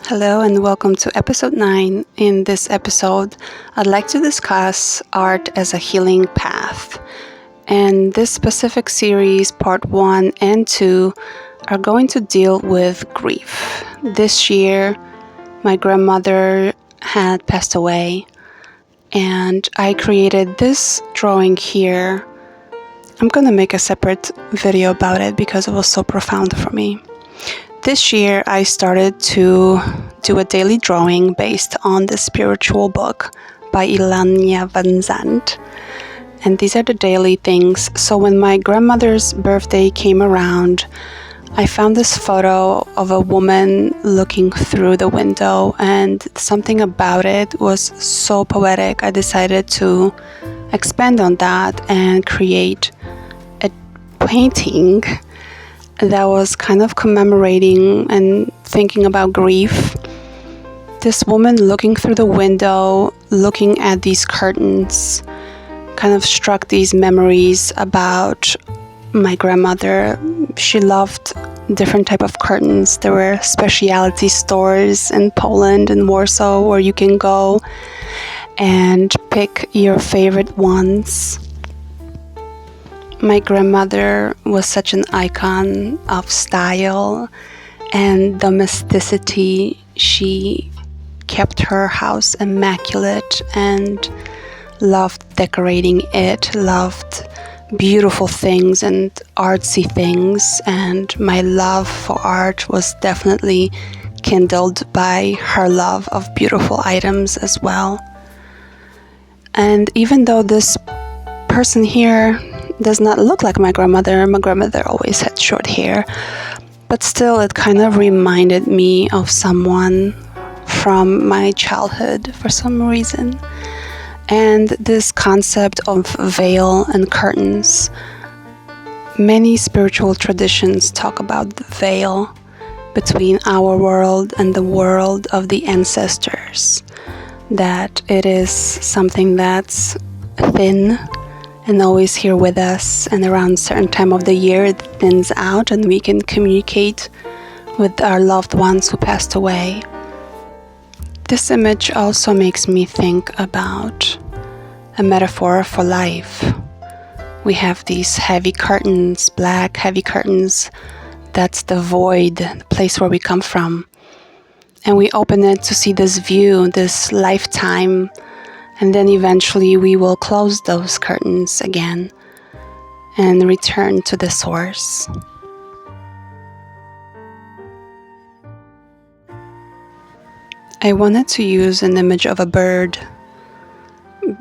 Hello and welcome to episode 9. In this episode, I'd like to discuss art as a healing path. And this specific series, part 1 and 2, are going to deal with grief. This year, my grandmother had passed away, and I created this drawing here. I'm going to make a separate video about it because it was so profound for me. This year, I started to do a daily drawing based on the spiritual book by Elanya Van Zandt. And these are the daily things. So when my grandmother's birthday came around, I found this photo of a woman looking through the window, and something about it was so poetic. I decided to expand on that and create a painting that was kind of commemorating and thinking about grief. This woman looking through the window, looking at these curtains, kind of struck these memories about my grandmother. She loved different type of curtains. There were specialty stores in Poland and Warsaw where you can go and pick your favorite ones. My grandmother was such an icon of style and domesticity. She kept her house immaculate and loved decorating it, loved beautiful things and artsy things, and my love for art was definitely kindled by her love of beautiful items as well. And even though this person here does not look like my grandmother always had short hair, but still it kind of reminded me of someone from my childhood for some reason. And this concept of veil and curtains, many spiritual traditions talk about the veil between our world and the world of the ancestors, that it is something that's thin and always here with us, and around a certain time of the year it thins out and we can communicate with our loved ones who passed away. This image also makes me think about a metaphor for life. We have these heavy curtains, black heavy curtains. That's the void, the place where we come from. And we open it to see this view, this lifetime, and then eventually we will close those curtains again and return to the source. I wanted to use an image of a bird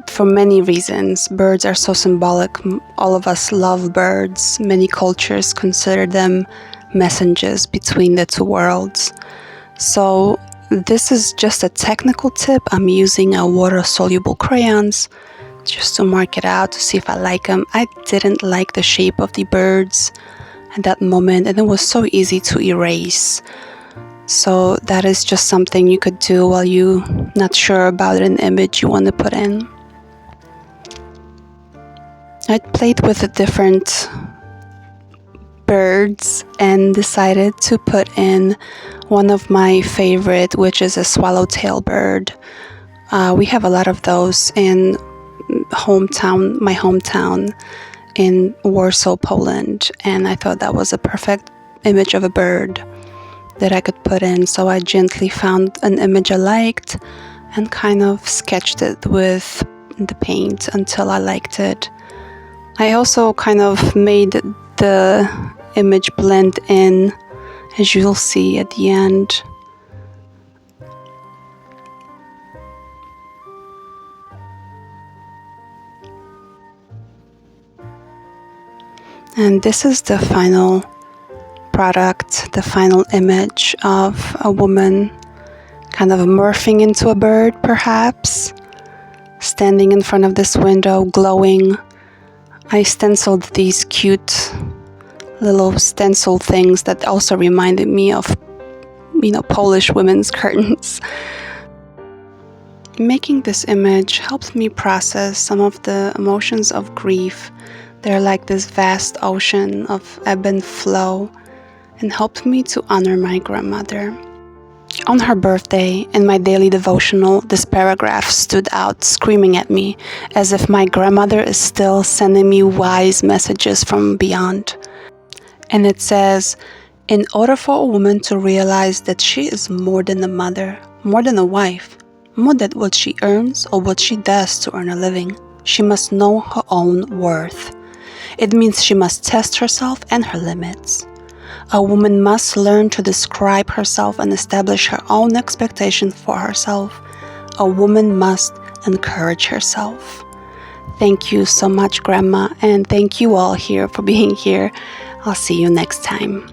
for many reasons. Birds are so symbolic. All of us love birds. Many cultures consider them messengers between the two worlds. So this is just a technical tip. I'm using a water-soluble crayons just to mark it out to see if I like them. I didn't like the shape of the birds at that moment, and it was so easy to erase. So that is just something you could do while you're not sure about an image you want to put in. I played with the different birds and decided to put in one of my favorite, which is a swallowtail bird. We have a lot of those in my hometown in Warsaw, Poland, and I thought that was a perfect image of a bird that I could put in. So I gently found an image I liked and kind of sketched it with the paint until I liked it. I also kind of made the image blend in, as you'll see at the end. And this is the final product, the final image of a woman kind of morphing into a bird, perhaps, standing in front of this window, glowing. I stenciled these cute little stencil things that also reminded me of, Polish women's curtains. Making this image helped me process some of the emotions of grief. They're like this vast ocean of ebb and flow, and helped me to honor my grandmother. On her birthday, in my daily devotional, this paragraph stood out, screaming at me, as if my grandmother is still sending me wise messages from beyond. And it says, in order for a woman to realize that she is more than a mother, more than a wife, more than what she earns or what she does to earn a living, she must know her own worth. It means she must test herself and her limits. A woman must learn to describe herself and establish her own expectations for herself. A woman must encourage herself. Thank you so much, Grandma, and thank you all here for being here. I'll see you next time.